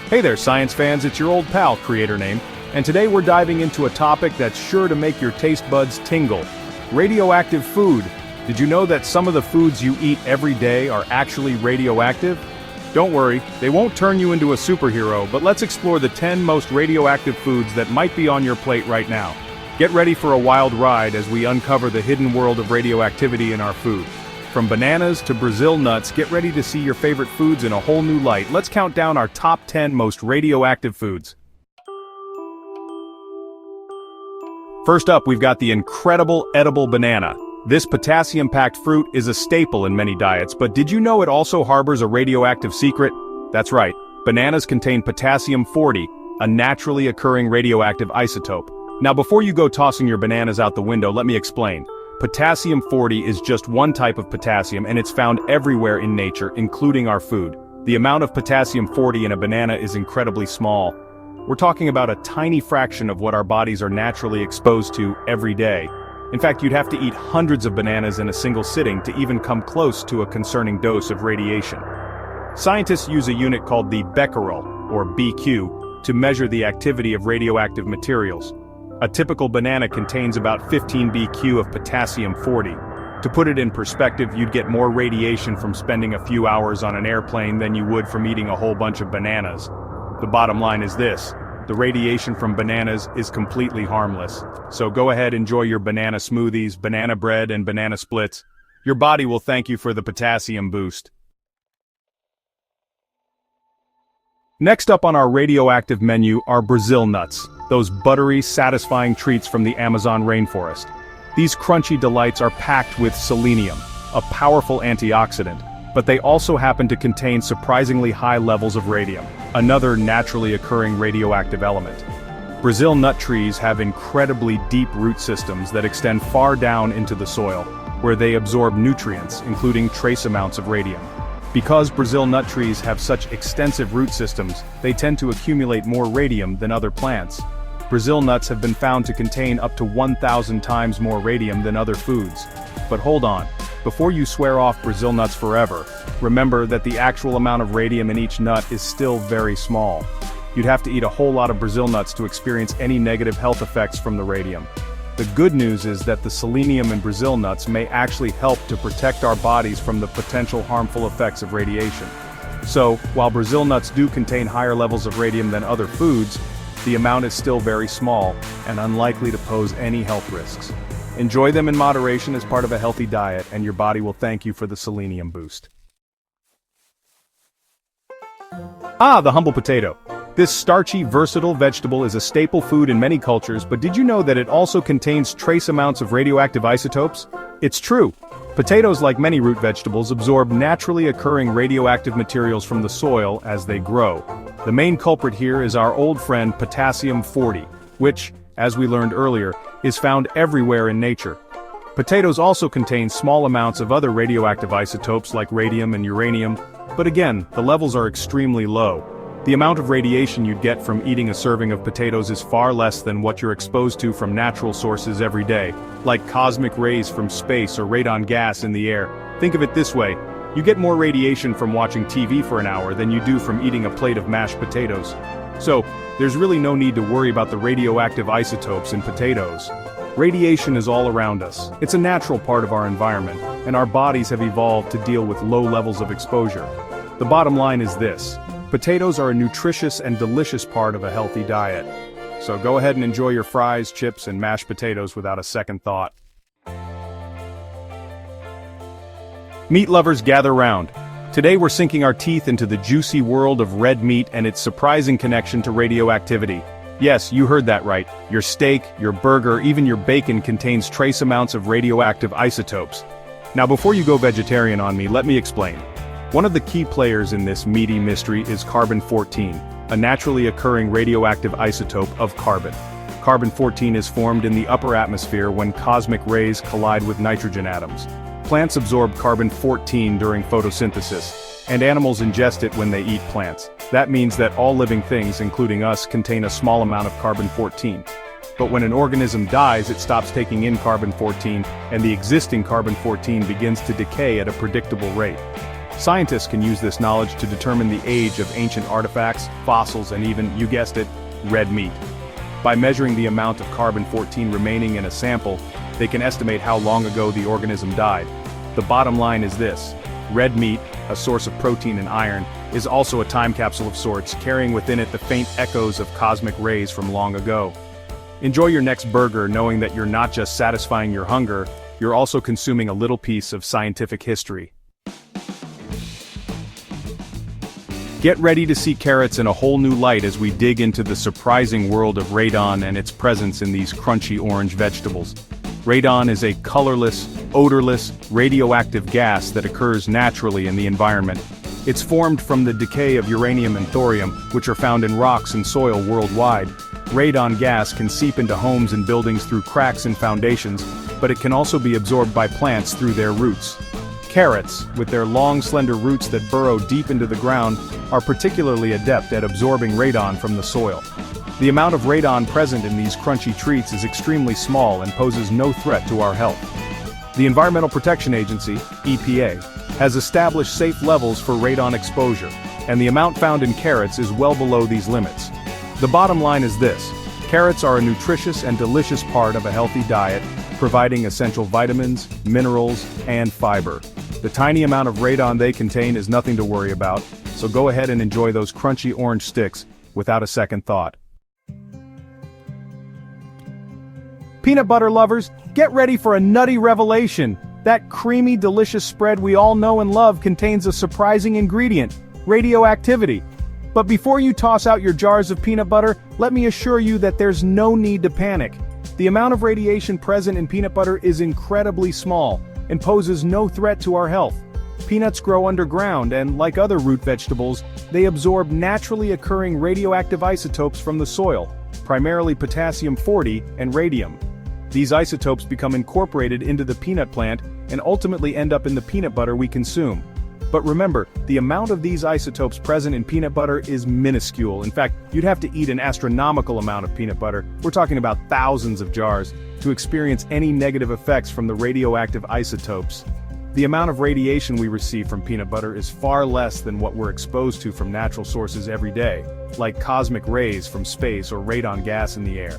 Hey there, science fans, it's your old pal, Creator Name, and today we're diving into a topic that's sure to make your taste buds tingle. Radioactive food. Did you know that some of the foods you eat every day are actually radioactive? Don't worry, they won't turn you into a superhero, but let's explore the 10 most radioactive foods that might be on your plate right now. Get ready for a wild ride as we uncover the hidden world of radioactivity in our food. From bananas to Brazil nuts, get ready to see your favorite foods in a whole new light. Let's count down our top 10 most radioactive foods. First up, we've got the incredible edible banana. This potassium-packed fruit is a staple in many diets, but did you know it also harbors a radioactive secret? That's right, bananas contain potassium-40, a naturally occurring radioactive isotope. Now before you go tossing your bananas out the window, let me explain. Potassium-40 is just one type of potassium and it's found everywhere in nature, including our food. The amount of potassium-40 in a banana is incredibly small. We're talking about a tiny fraction of what our bodies are naturally exposed to every day. In fact, you'd have to eat hundreds of bananas in a single sitting to even come close to a concerning dose of radiation. Scientists use a unit called the becquerel, or BQ, to measure the activity of radioactive materials. A typical banana contains about 15 BQ of potassium-40. To put it in perspective, you'd get more radiation from spending a few hours on an airplane than you would from eating a whole bunch of bananas. The bottom line is this: the radiation from bananas is completely harmless. So go ahead, enjoy your banana smoothies, banana bread, and banana splits. Your body will thank you for the potassium boost. Next up on our radioactive menu are Brazil nuts, those buttery, satisfying treats from the Amazon rainforest. These crunchy delights are packed with selenium, a powerful antioxidant, but they also happen to contain surprisingly high levels of radium, another naturally occurring radioactive element. Brazil nut trees have incredibly deep root systems that extend far down into the soil, where they absorb nutrients, including trace amounts of radium. Because Brazil nut trees have such extensive root systems, they tend to accumulate more radium than other plants. Brazil nuts have been found to contain up to 1,000 times more radium than other foods. But hold on, before you swear off Brazil nuts forever, remember that the actual amount of radium in each nut is still very small. You'd have to eat a whole lot of Brazil nuts to experience any negative health effects from the radium. The good news is that the selenium in Brazil nuts may actually help to protect our bodies from the potential harmful effects of radiation. So, while Brazil nuts do contain higher levels of radium than other foods, the amount is still very small and unlikely to pose any health risks. Enjoy them in moderation as part of a healthy diet, and your body will thank you for the selenium boost. The humble potato. This starchy, versatile vegetable is a staple food in many cultures, but did you know that it also contains trace amounts of radioactive isotopes? It's true. Potatoes, like many root vegetables, absorb naturally occurring radioactive materials from the soil as they grow. The main culprit here is our old friend potassium-40, which, as we learned earlier, is found everywhere in nature. Potatoes also contain small amounts of other radioactive isotopes like radium and uranium, but again, the levels are extremely low. The amount of radiation you'd get from eating a serving of potatoes is far less than what you're exposed to from natural sources every day, like cosmic rays from space or radon gas in the air. Think of it this way: you get more radiation from watching TV for an hour than you do from eating a plate of mashed potatoes. So, there's really no need to worry about the radioactive isotopes in potatoes. Radiation is all around us. It's a natural part of our environment, and our bodies have evolved to deal with low levels of exposure. The bottom line is this: potatoes are a nutritious and delicious part of a healthy diet. So go ahead and enjoy your fries, chips, and mashed potatoes without a second thought. Meat lovers, gather round. Today we're sinking our teeth into the juicy world of red meat and its surprising connection to radioactivity. Yes, you heard that right. Your steak, your burger, even your bacon contains trace amounts of radioactive isotopes. Now before you go vegetarian on me, let me explain. One of the key players in this meaty mystery is carbon-14, a naturally occurring radioactive isotope of carbon. Carbon-14 is formed in the upper atmosphere when cosmic rays collide with nitrogen atoms. Plants absorb carbon-14 during photosynthesis, and animals ingest it when they eat plants. That means that all living things, including us, contain a small amount of carbon-14. But when an organism dies, it stops taking in carbon-14, and the existing carbon-14 begins to decay at a predictable rate. Scientists can use this knowledge to determine the age of ancient artifacts, fossils, and even, you guessed it, red meat. By measuring the amount of carbon-14 remaining in a sample, they can estimate how long ago the organism died. The bottom line is this: red meat, a source of protein and iron, is also a time capsule of sorts, carrying within it the faint echoes of cosmic rays from long ago. Enjoy your next burger knowing that you're not just satisfying your hunger, you're also consuming a little piece of scientific history. Get ready to see carrots in a whole new light as we dig into the surprising world of radon and its presence in these crunchy orange vegetables. Radon is a colorless, odorless, radioactive gas that occurs naturally in the environment. It's formed from the decay of uranium and thorium, which are found in rocks and soil worldwide. Radon gas can seep into homes and buildings through cracks in foundations, but it can also be absorbed by plants through their roots. Carrots, with their long slender roots that burrow deep into the ground, are particularly adept at absorbing radon from the soil. The amount of radon present in these crunchy treats is extremely small and poses no threat to our health. The Environmental Protection Agency, EPA, has established safe levels for radon exposure, and the amount found in carrots is well below these limits. The bottom line is this: carrots are a nutritious and delicious part of a healthy diet, providing essential vitamins, minerals, and fiber. The tiny amount of radon they contain is nothing to worry about, so go ahead and enjoy those crunchy orange sticks without a second thought. Peanut butter lovers, get ready for a nutty revelation. That creamy, delicious spread we all know and love contains a surprising ingredient: radioactivity. But before you toss out your jars of peanut butter, let me assure you that there's no need to panic. The amount of radiation present in peanut butter is incredibly small and poses no threat to our health. Peanuts grow underground and, like other root vegetables, they absorb naturally occurring radioactive isotopes from the soil, primarily potassium-40 and radium. These isotopes become incorporated into the peanut plant and ultimately end up in the peanut butter we consume. But remember, the amount of these isotopes present in peanut butter is minuscule. In fact, you'd have to eat an astronomical amount of peanut butter, we're talking about thousands of jars, to experience any negative effects from the radioactive isotopes. The amount of radiation we receive from peanut butter is far less than what we're exposed to from natural sources every day, like cosmic rays from space or radon gas in the air.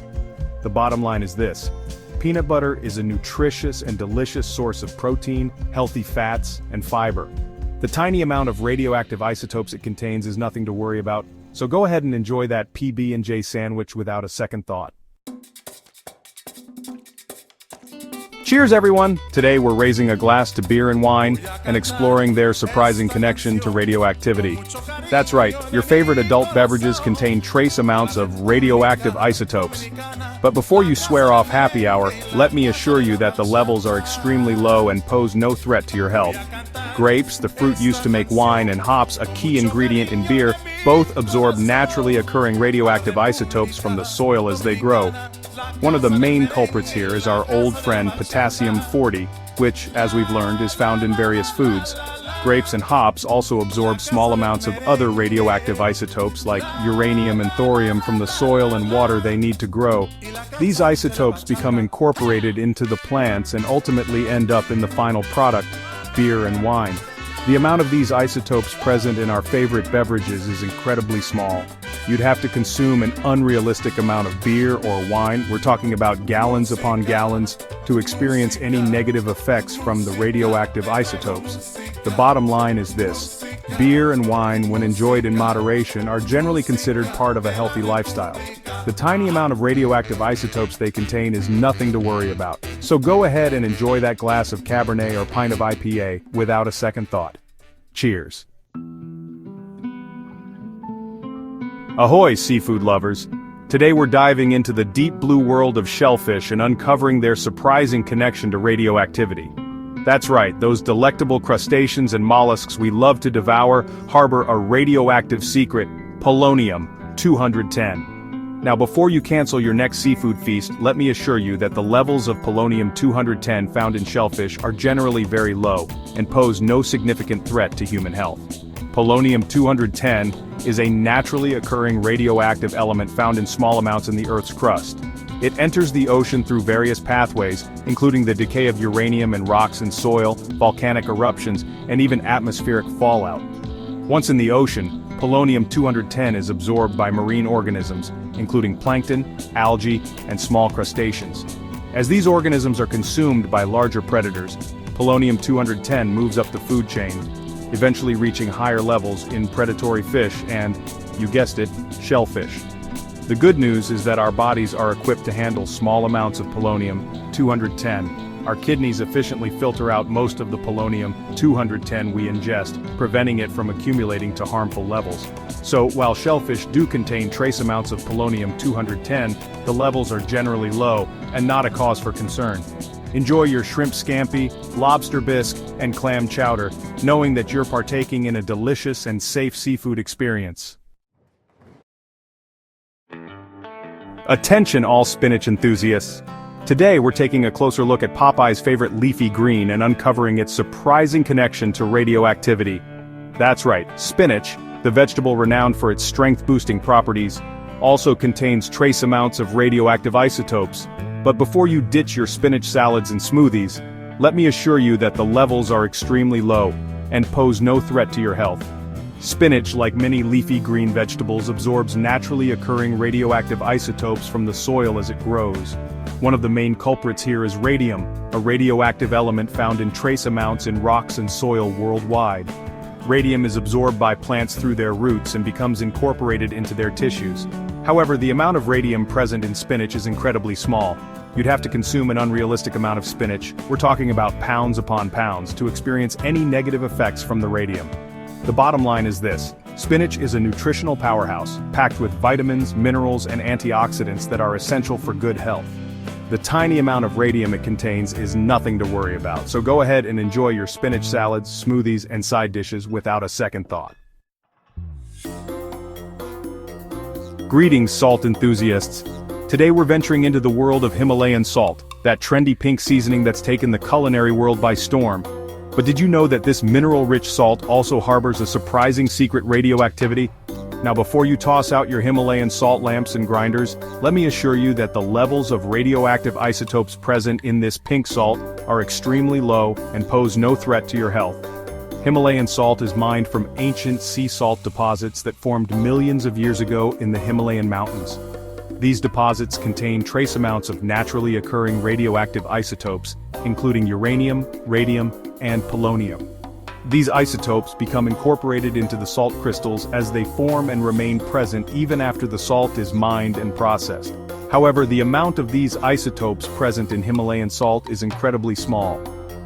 The bottom line is this: peanut butter is a nutritious and delicious source of protein, healthy fats, and fiber. The tiny amount of radioactive isotopes it contains is nothing to worry about, so go ahead and enjoy that PB&J sandwich without a second thought. Cheers everyone! Today we're raising a glass to beer and wine, and exploring their surprising connection to radioactivity. That's right, your favorite adult beverages contain trace amounts of radioactive isotopes. But before you swear off happy hour, let me assure you that the levels are extremely low and pose no threat to your health. Grapes, the fruit used to make wine, and hops, a key ingredient in beer, both absorb naturally occurring radioactive isotopes from the soil as they grow. One of the main culprits here is our old friend Potassium-40, which, as we've learned, is found in various foods. Grapes and hops also absorb small amounts of other radioactive isotopes like uranium and thorium from the soil and water they need to grow. These isotopes become incorporated into the plants and ultimately end up in the final product, beer and wine. The amount of these isotopes present in our favorite beverages is incredibly small. You'd have to consume an unrealistic amount of beer or wine, we're talking about gallons upon gallons, to experience any negative effects from the radioactive isotopes. The bottom line is this: beer and wine, when enjoyed in moderation, are generally considered part of a healthy lifestyle. The tiny amount of radioactive isotopes they contain is nothing to worry about. So go ahead and enjoy that glass of Cabernet or pint of IPA without a second thought. Cheers. Ahoy, seafood lovers! Today we're diving into the deep blue world of shellfish and uncovering their surprising connection to radioactivity. That's right, those delectable crustaceans and mollusks we love to devour harbor a radioactive secret: polonium-210. Now before you cancel your next seafood feast, let me assure you that the levels of polonium-210 found in shellfish are generally very low, and pose no significant threat to human health. Polonium-210 is a naturally occurring radioactive element found in small amounts in the Earth's crust. It enters the ocean through various pathways, including the decay of uranium in rocks and soil, volcanic eruptions, and even atmospheric fallout. Once in the ocean, polonium-210 is absorbed by marine organisms, including plankton, algae, and small crustaceans. As these organisms are consumed by larger predators, polonium-210 moves up the food chain, eventually reaching higher levels in predatory fish and, you guessed it, shellfish. The good news is that our bodies are equipped to handle small amounts of polonium-210. Our kidneys efficiently filter out most of the polonium-210 we ingest, preventing it from accumulating to harmful levels. So, while shellfish do contain trace amounts of polonium-210, the levels are generally low, and not a cause for concern. Enjoy your shrimp scampi, lobster bisque, and clam chowder, knowing that you're partaking in a delicious and safe seafood experience. Attention all spinach enthusiasts! Today we're taking a closer look at Popeye's favorite leafy green and uncovering its surprising connection to radioactivity. That's right, spinach, the vegetable renowned for its strength-boosting properties, also contains trace amounts of radioactive isotopes. But before you ditch your spinach salads and smoothies, let me assure you that the levels are extremely low and pose no threat to your health. Spinach, like many leafy green vegetables, absorbs naturally occurring radioactive isotopes from the soil as it grows. One of the main culprits here is radium, a radioactive element found in trace amounts in rocks and soil worldwide. Radium is absorbed by plants through their roots and becomes incorporated into their tissues. However, the amount of radium present in spinach is incredibly small. You'd have to consume an unrealistic amount of spinach, we're talking about pounds upon pounds, to experience any negative effects from the radium. The bottom line is this: spinach is a nutritional powerhouse, packed with vitamins, minerals, and antioxidants that are essential for good health. The tiny amount of radium it contains is nothing to worry about, so go ahead and enjoy your spinach salads, smoothies, and side dishes without a second thought. Greetings, salt enthusiasts! Today we're venturing into the world of Himalayan salt, that trendy pink seasoning that's taken the culinary world by storm. But did you know that this mineral-rich salt also harbors a surprising secret radioactivity? Now before you toss out your Himalayan salt lamps and grinders, let me assure you that the levels of radioactive isotopes present in this pink salt are extremely low and pose no threat to your health. Himalayan salt is mined from ancient sea salt deposits that formed millions of years ago in the Himalayan mountains. These deposits contain trace amounts of naturally occurring radioactive isotopes, including uranium, radium, and polonium. These isotopes become incorporated into the salt crystals as they form and remain present even after the salt is mined and processed. However, the amount of these isotopes present in Himalayan salt is incredibly small.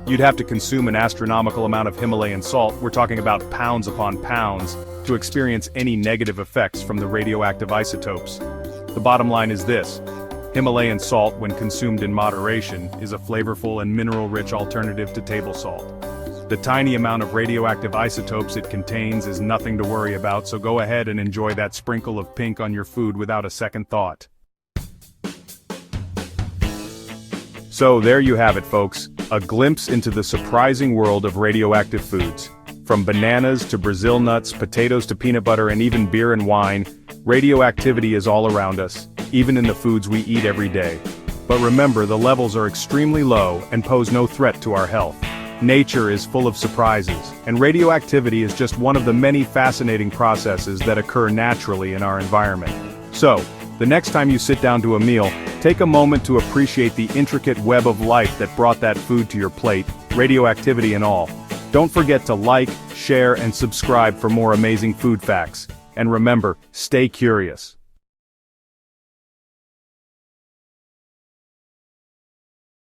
You'd have to consume an astronomical amount of Himalayan salt, we're talking about pounds upon pounds, to experience any negative effects from the radioactive isotopes. The bottom line is this: Himalayan salt, when consumed in moderation, is a flavorful and mineral-rich alternative to table salt. The tiny amount of radioactive isotopes it contains is nothing to worry about, so go ahead and enjoy that sprinkle of pink on your food without a second thought. So there you have it, folks, a glimpse into the surprising world of radioactive foods. From bananas to Brazil nuts, potatoes to peanut butter, and even beer and wine, radioactivity is all around us, even in the foods we eat every day. But remember, the levels are extremely low and pose no threat to our health. Nature is full of surprises, and radioactivity is just one of the many fascinating processes that occur naturally in our environment. So, the next time you sit down to a meal, take a moment to appreciate the intricate web of life that brought that food to your plate, radioactivity and all. Don't forget to like, share, and subscribe for more amazing food facts. And remember, stay curious.